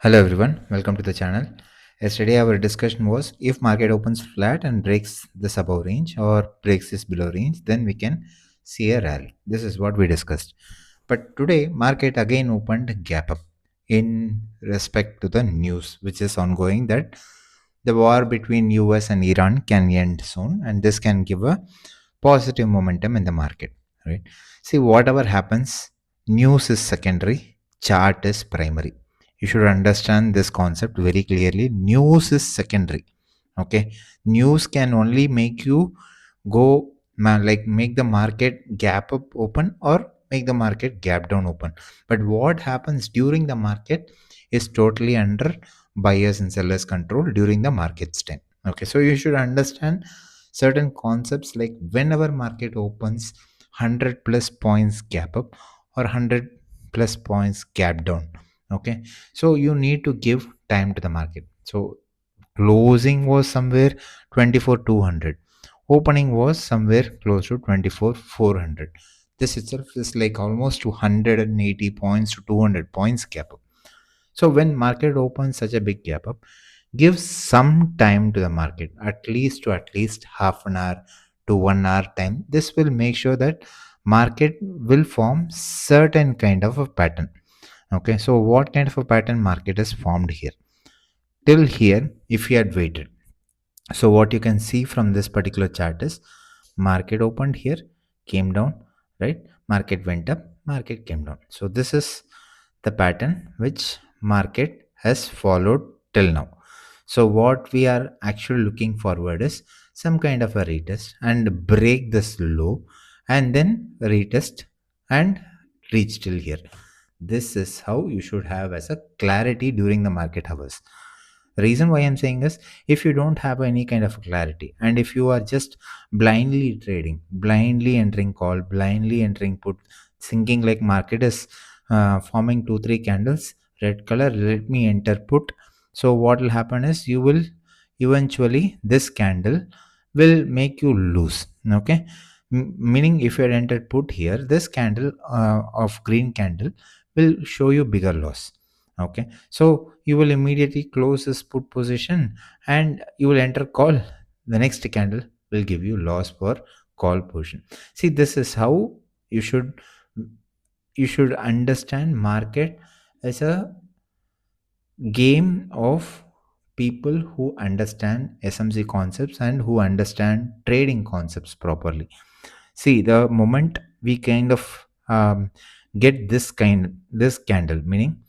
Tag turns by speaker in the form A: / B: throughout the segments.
A: Hello everyone, welcome to the channel. Yesterday our discussion was if market opens flat and breaks this above range or breaks this below range, then we can see a rally. This is what we discussed. But today market again opened gap up in respect to the news which is ongoing that the war between US and Iran can end soon and this can give a positive momentum in the market, right? See, whatever happens, news is secondary, chart is primary. You should understand this concept very clearly. News is secondary. Okay, news can only make you go like make the market gap up open or make the market gap down open. But what happens during the market is totally under buyers and sellers control during the market's time. Okay, so you should understand certain concepts like whenever market opens 100 plus points gap up or 100 plus points gap down. Okay, so you need to give time to the market. So closing was somewhere 24,200, opening was somewhere close to 24,400. This itself is like almost 280 points to 200 points gap up. So when market opens such a big gap up, give some time to the market, at least half an hour to 1 hour time. This will make sure that market will form certain kind of a pattern. Okay, so what kind of a pattern market is formed here? Till here, if you had waited, so what you can see from this particular chart is market opened here, came down, right? Market went up, market came down. So this is the pattern which market has followed till now. So what we are actually looking forward is some kind of a retest and break this low and then retest and reach till here. This is how you should have as a clarity during the market hours. Reason why I'm saying is, if you don't have any kind of clarity and if you are just blindly trading, blindly entering call, blindly entering put, thinking like market is forming 2 3 candles red color, let me enter put. So what will happen is you will eventually this candle will make you lose. Okay, meaning if you had entered put here, this candle of green candle will show you bigger loss. Okay, so you will immediately close this put position and you will enter call. The next candle will give you loss for call position. See, this is how you should you should understand market as a game of people who understand SMC concepts and who understand trading concepts properly. See, the moment we kind of get this candle, meaning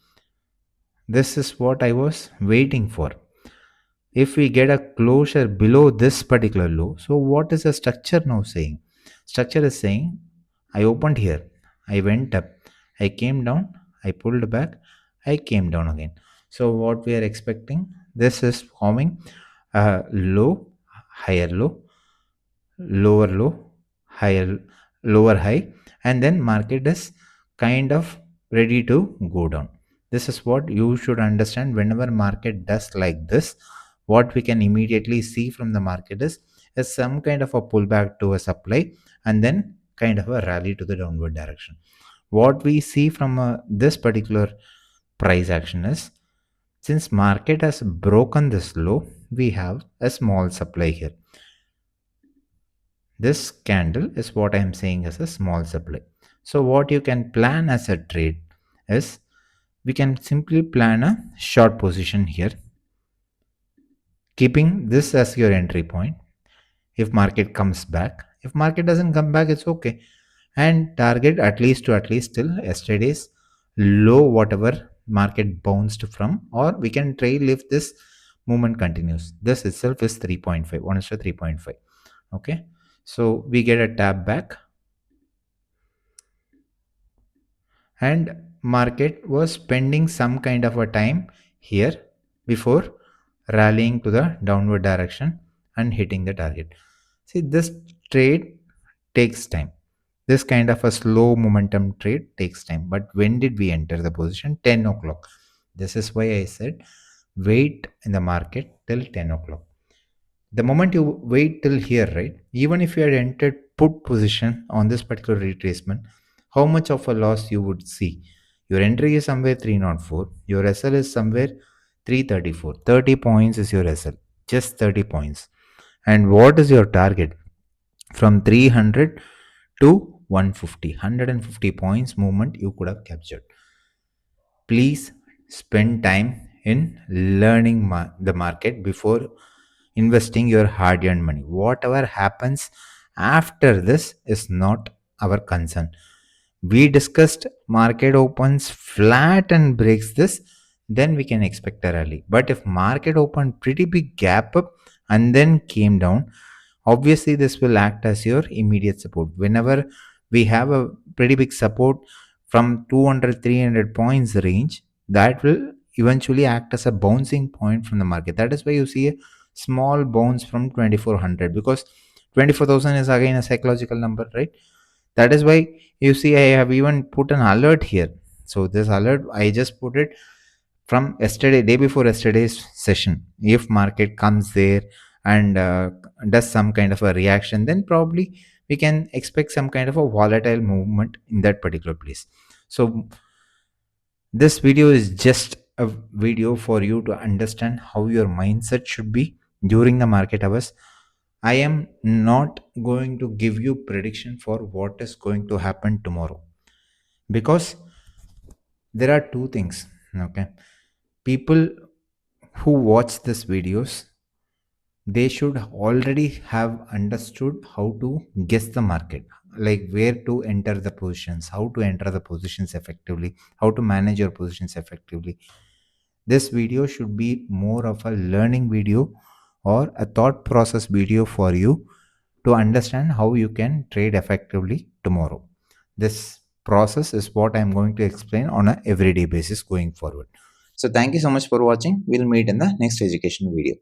A: this is what I was waiting for. If we get a closure below this particular low, so what is the structure now saying? Structure is saying I opened here, I went up, I came down, I pulled back, I came down again. So what we are expecting, this is forming a low, higher low, lower low, higher, lower high, and then market is kind of ready to go down. This is what you should understand. Whenever market does like this, what we can immediately see from the market is some kind of a pullback to a supply and then kind of a rally to the downward direction. What we see from this particular price action is, since market has broken this low, we have a small supply here. This candle is what I am saying as a small supply. So what you can plan as a trade is, we can simply plan a short position here, keeping this as your entry point. If market comes back, if market doesn't come back, it's okay, and target at least till yesterday's low, whatever market bounced from, or we can trail if this movement continues. This itself is 3.5, 1 is to 3.5. Okay, so we get a tap back and market was spending some kind of a time here before rallying to the downward direction and hitting the target. See, this trade takes time. This kind of a slow momentum trade takes time. But when did we enter the position? 10 o'clock. This is why I said wait in the market till 10 o'clock. The moment you wait till here, right? Even if you had entered put position on this particular retracement, how much of a loss you would see? Your entry is somewhere 304. Your SL is somewhere 334. 30 points is your SL. Just 30 points. And what is your target? From 300 to 150. 150 points movement you could have captured. Please spend time in learning the market before investing your hard earned money. Whatever happens after this is not our concern. We discussed market opens flat and breaks this, then we can expect a rally. But if market opened pretty big gap up and then came down, obviously this will act as your immediate support. Whenever we have a pretty big support from 200 300 points range, that will eventually act as a bouncing point from the market. That is why you see a small bounce from 2400, because 24,000 is again a psychological number, right? That is why you see I have even put an alert here. So this alert I just put it from yesterday, day before yesterday's session. If market comes there and does some kind of a reaction, then probably we can expect some kind of a volatile movement in that particular place. So this video is just a video for you to understand how your mindset should be during the market hours. I am not going to give you prediction for what is going to happen tomorrow, because there are two things. Okay, people who watch these videos, they should already have understood how to guess the market, like where to enter the positions, how to enter the positions effectively, how to manage your positions effectively. This video should be more of a learning video or a thought process video for you to understand how you can trade effectively tomorrow. This process is what I'm going to explain on a everyday basis going forward. So thank you so much for watching. We'll meet in the next education video.